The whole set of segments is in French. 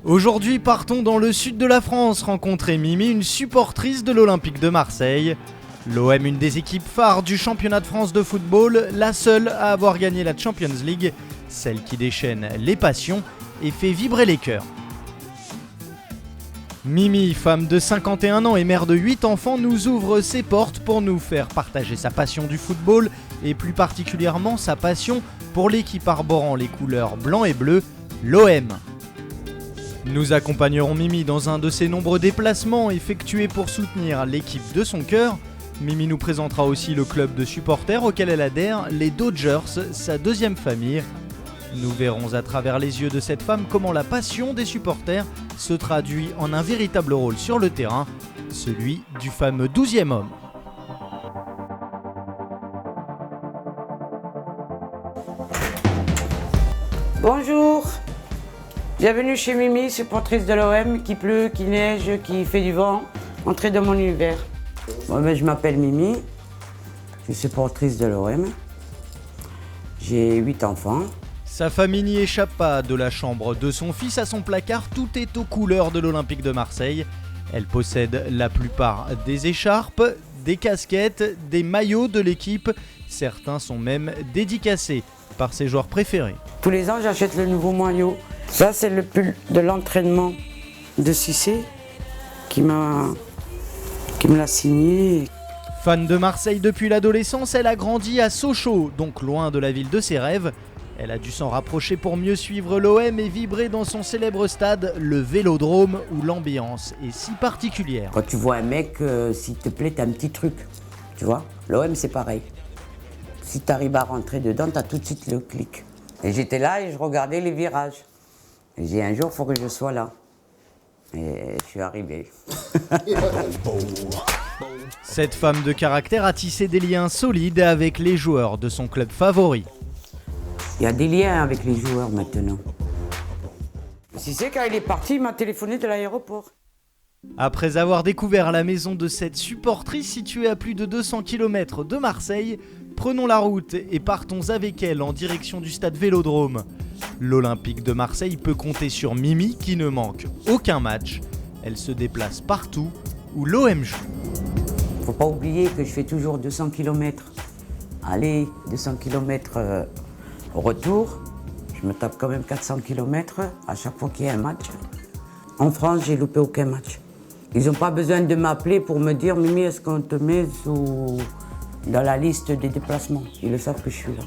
Aujourd'hui, partons dans le sud de la France rencontrer Mimi, une supportrice de l'Olympique de Marseille. L'OM, une des équipes phares du championnat de France de football, la seule à avoir gagné la Champions League, celle qui déchaîne les passions et fait vibrer les cœurs. Mimi, femme de 51 ans et mère de 8 enfants, nous ouvre ses portes pour nous faire partager sa passion du football et plus particulièrement sa passion pour l'équipe arborant les couleurs blanc et bleu, l'OM. Nous accompagnerons Mimi dans un de ses nombreux déplacements effectués pour soutenir l'équipe de son cœur. Mimi nous présentera aussi le club de supporters auquel elle adhère, les Dodgers, sa deuxième famille. Nous verrons à travers les yeux de cette femme comment la passion des supporters se traduit en un véritable rôle sur le terrain, celui du fameux 12e homme. Bonjour, bienvenue chez Mimi, supportrice de l'OM, qui pleut, qui neige, qui fait du vent. Entrez dans mon univers. Je m'appelle Mimi, je suis supportrice de l'OM. J'ai 8 enfants. Sa famille n'y échappe pas, de la chambre de son fils à son placard, tout est aux couleurs de l'Olympique de Marseille. Elle possède la plupart des écharpes, des casquettes, des maillots de l'équipe. Certains sont même dédicacés par ses joueurs préférés. Tous les ans, j'achète le nouveau maillot. Ça, c'est le pull de l'entraînement de Cissé qui me l'a signé. Fan de Marseille depuis l'adolescence, elle a grandi à Sochaux, donc loin de la ville de ses rêves. Elle a dû s'en rapprocher pour mieux suivre l'OM et vibrer dans son célèbre stade, le Vélodrome, où l'ambiance est si particulière. Quand tu vois un mec, s'il te plaît, t'as un petit truc, tu vois. L'OM, c'est pareil. Si tu arrives à rentrer dedans, tu as tout de suite le clic. Et j'étais là et je regardais les virages. Et j'ai dit, un jour, il faut que je sois là. Et je suis arrivé. Cette femme de caractère a tissé des liens solides avec les joueurs de son club favori. Il y a des liens avec les joueurs maintenant. Si c'est quand il est parti, il m'a téléphoné de l'aéroport. Après avoir découvert la maison de cette supportrice située à plus de 200 km de Marseille, prenons la route et partons avec elle en direction du stade Vélodrome. L'Olympique de Marseille peut compter sur Mimi qui ne manque aucun match. Elle se déplace partout où l'OM joue. Faut pas oublier que je fais toujours 200 km. Allez, 200 km retour. Je me tape quand même 400 km à chaque fois qu'il y a un match. En France, j'ai loupé aucun match. Ils n'ont pas besoin de m'appeler pour me dire « Mimi, est-ce qu'on te met dans la liste des déplacements ?» Ils le savent que je suis là.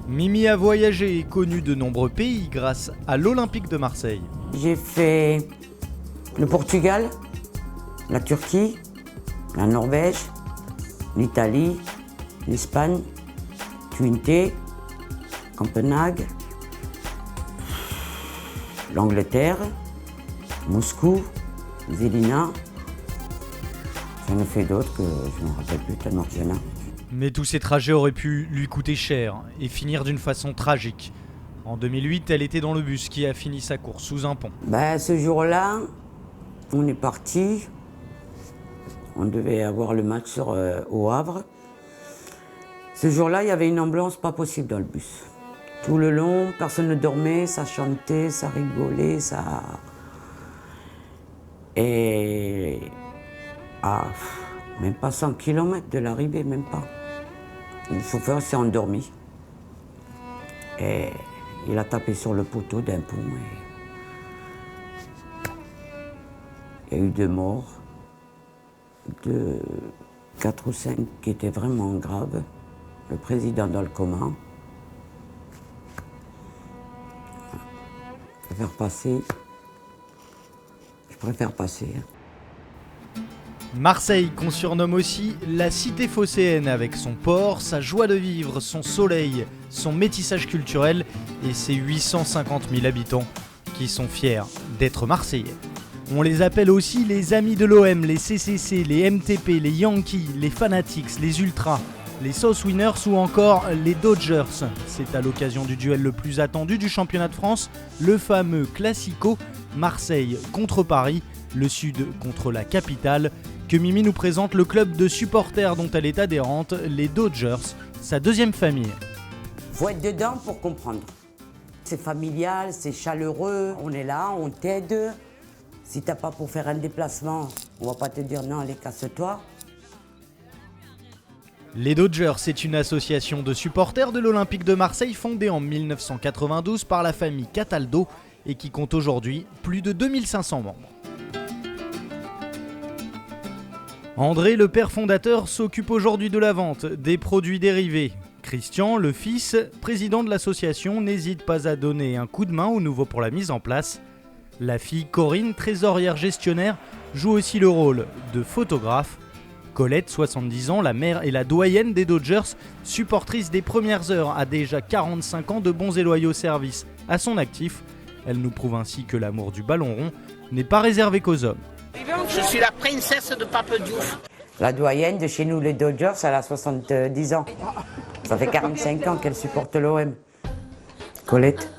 Mimi a voyagé et connu de nombreux pays grâce à l'Olympique de Marseille. J'ai fait le Portugal, la Turquie, la Norvège, l'Italie, l'Espagne, Twente, Copenhague, l'Angleterre, Moscou, Zelina. J'en ai fait d'autres que je ne me rappelle plus tellement qu'il y en a. Mais tous ces trajets auraient pu lui coûter cher et finir d'une façon tragique. En 2008, elle était dans le bus qui a fini sa course sous un pont. Ce jour-là, on est parti. On devait avoir le match au Havre. Ce jour-là, il y avait une ambiance pas possible dans le bus. Tout le long, personne ne dormait, ça chantait, ça rigolait, ça... Et... même pas 100 km de l'arrivée, même pas. Le chauffeur s'est endormi. Et il a tapé sur le poteau d'un pont. Et il y a eu 2 morts. 4 ou 5 qui étaient vraiment graves. Le président dans le coma. Je préfère passer. Marseille, qu'on surnomme aussi la cité phocéenne, avec son port, sa joie de vivre, son soleil, son métissage culturel et ses 850 000 habitants qui sont fiers d'être Marseillais. On les appelle aussi les amis de l'OM, les CCC, les MTP, les Yankees, les Fanatics, les Ultras, les South Winners ou encore les Dodgers. C'est à l'occasion du duel le plus attendu du championnat de France, le fameux Classico, Marseille contre Paris, le Sud contre la capitale, que Mimi nous présente le club de supporters dont elle est adhérente, les Dodgers, sa deuxième famille. Faut être dedans pour comprendre. C'est familial, c'est chaleureux, on est là, on t'aide. Si t'as pas pour faire un déplacement, on va pas te dire non, allez, casse-toi. Les Dodgers, c'est une association de supporters de l'Olympique de Marseille fondée en 1992 par la famille Cataldo et qui compte aujourd'hui plus de 2500 membres. André, le père fondateur, s'occupe aujourd'hui de la vente des produits dérivés. Christian, le fils, président de l'association, n'hésite pas à donner un coup de main au nouveau pour la mise en place. La fille Corinne, trésorière gestionnaire, joue aussi le rôle de photographe. Colette, 70 ans, la mère et la doyenne des Dodgers, supportrice des premières heures, a déjà 45 ans de bons et loyaux services à son actif. Elle nous prouve ainsi que l'amour du ballon rond n'est pas réservé qu'aux hommes. Je suis la princesse de Pape Diouf. La doyenne de chez nous, les Dodgers, elle a 70 ans. Ça fait 45 ans qu'elle supporte l'OM. Colette,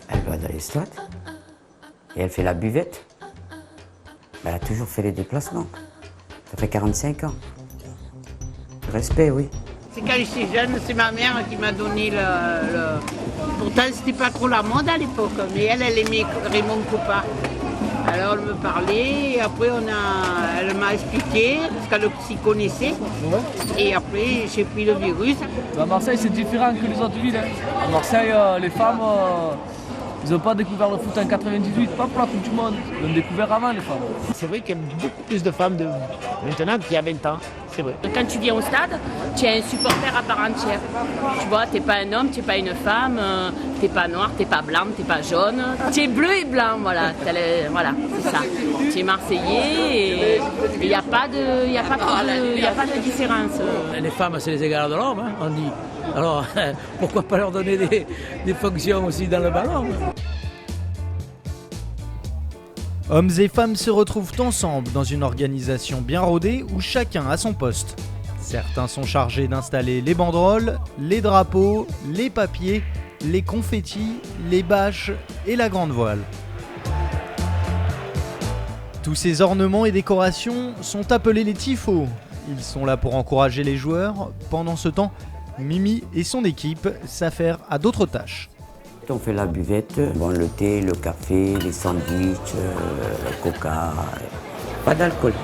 elle va dans les stades et elle fait la buvette. Elle a toujours fait les déplacements. Ça fait 45 ans. Respect, oui. C'est quand j'étais jeune, c'est ma mère qui m'a donné le... Pourtant, c'était pas trop la mode à l'époque, mais elle aimait Raymond Kopa. Alors elle me parlait, et après elle m'a expliqué, parce qu'elle s'y connaissait. Ouais. Et après, j'ai pris le virus. À Marseille, c'est différent que les autres villes. À Marseille, les femmes, ils n'ont pas découvert le foot en 98, pas pour la Coupe du Monde. Ils l'ont découvert avant, les femmes. C'est vrai qu'il y a beaucoup plus de femmes maintenant qu'il y a 20 ans. C'est vrai. Quand tu viens au stade, tu es un supporter à part entière. Tu vois, t'es pas un homme, t'es pas une femme, t'es pas noir, t'es pas blanc, t'es pas jaune. Tu es bleu et blanc, voilà. Voilà, c'est ça. Tu es marseillais et il n'y a pas de différence. Les femmes, c'est les égales de l'homme, hein, on dit. Alors, pourquoi pas leur donner des fonctions aussi dans le ballon? Hommes et femmes se retrouvent ensemble dans une organisation bien rodée où chacun a son poste. Certains sont chargés d'installer les banderoles, les drapeaux, les papiers, les confettis, les bâches et la grande voile. Tous ces ornements et décorations sont appelés les tifos. Ils sont là pour encourager les joueurs. Pendant ce temps, Mimi et son équipe s'affairent à d'autres tâches. On fait la buvette, bon, le thé, le café, les sandwichs, le coca, pas d'alcool.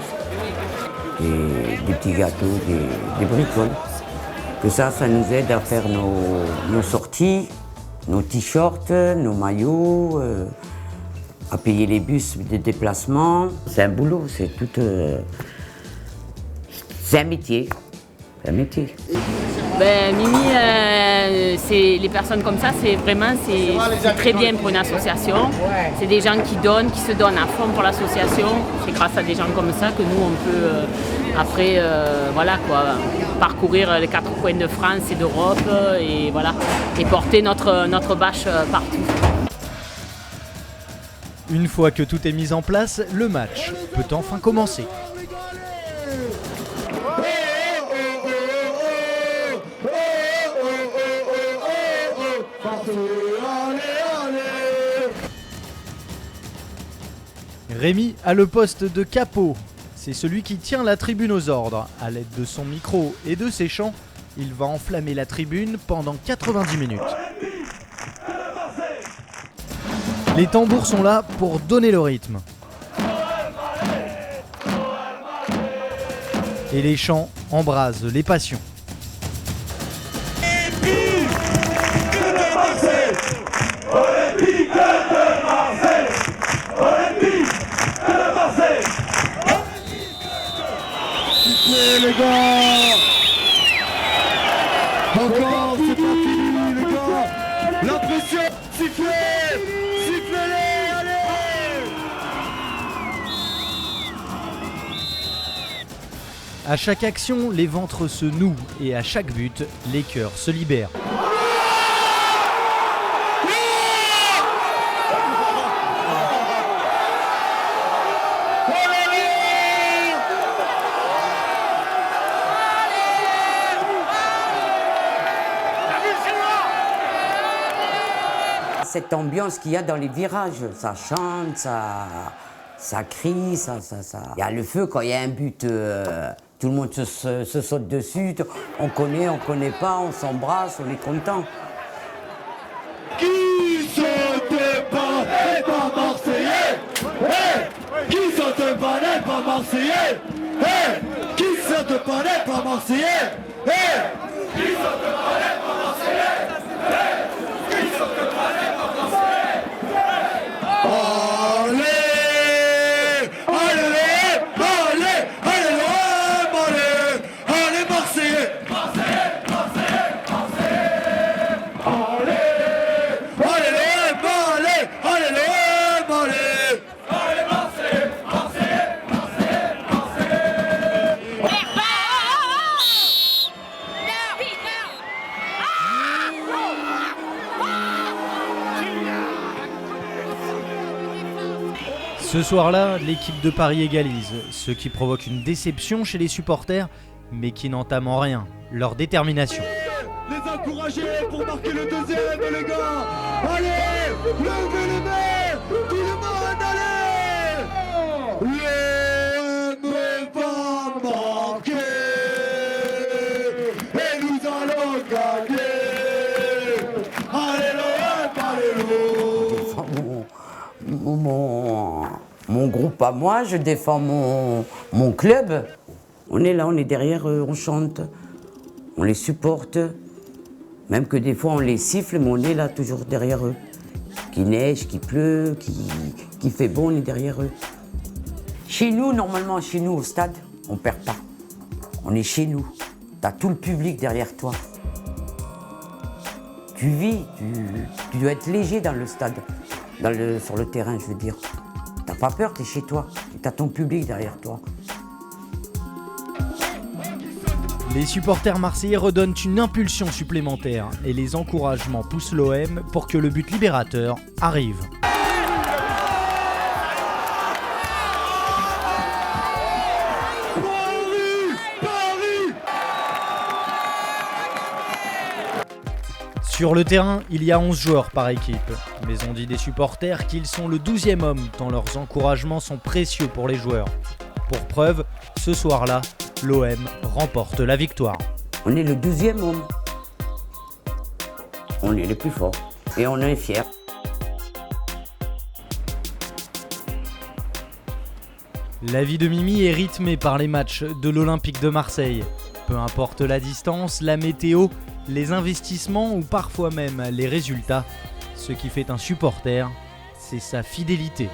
Et des petits gâteaux, des bricoles. Que ça nous aide à faire nos sorties, nos t-shirts, nos maillots, à payer les bus de déplacement. C'est un boulot, c'est tout. C'est un métier. C'est un métier. Ben, Mimi, c'est les personnes comme ça, c'est très bien pour une association. C'est des gens qui donnent, qui se donnent à fond pour l'association. C'est grâce à des gens comme ça que nous, on peut après voilà, quoi, parcourir les 4 coins de France et d'Europe et, voilà, et porter notre bâche partout. Une fois que tout est mis en place, le match peut enfin commencer. Rémi a le poste de capot. C'est celui qui tient la tribune aux ordres. À l'aide de son micro et de ses chants, il va enflammer la tribune pendant 90 minutes. Les tambours sont là pour donner le rythme. Et les chants embrasent les passions. Les gars, encore, c'est pas fini les gars, la pression, sifflez-les, allez. À chaque action, les ventres se nouent et à chaque but, les cœurs se libèrent. Cette ambiance qu'il y a dans les virages, ça chante, ça crie, ça. Il y a le feu quand il y a un but, tout le monde se saute dessus, on connaît pas, on s'embrasse, on est content. Qui Marseillais? Hey, qui saute pas n'est pas Marseillais? Hey, qui saute pas n'est pas Marseillais? Hey, qui saute pas n'est pas Marseillais? Allez, allez, allez, allez, allez, Marseillais, Marseillais, Marseillais, Marseillais. Allez, allez, allez, allez, allez, Marseillais, Marseillais, Marseillais, Marseillais. Ce soir-là, l'équipe de Paris égalise, ce qui provoque une déception chez les supporters, mais qui n'entame en rien leur détermination. Les encourager pour marquer le deuxième, les gars. Allez, levez les mains, tout le monde, allez. L'OM va marquer et nous allons gagner. Allez l'OM, allez l'OM. Mon groupe à moi, je défends mon club. On est là, on est derrière eux, on chante, on les supporte. Même que des fois on les siffle, mais on est là toujours derrière eux. Qu'il neige, qu'il pleut, qu'il fait beau, on est derrière eux. Chez nous, normalement, chez nous au stade, on perd pas. On est chez nous. T'as tout le public derrière toi. Tu vis, tu dois être léger dans le stade, sur le terrain, je veux dire. T'as pas peur, t'es chez toi. T'as ton public derrière toi. Les supporters marseillais redonnent une impulsion supplémentaire et les encouragements poussent l'OM pour que le but libérateur arrive. Sur le terrain, il y a 11 joueurs par équipe, mais on dit des supporters qu'ils sont le 12e homme tant leurs encouragements sont précieux pour les joueurs. Pour preuve, ce soir-là, l'OM remporte la victoire. On est le 12e homme. On est les plus forts et on est fiers. La vie de Mimi est rythmée par les matchs de l'Olympique de Marseille. Peu importe la distance, la météo, les investissements ou parfois même les résultats, ce qui fait un supporter, c'est sa fidélité.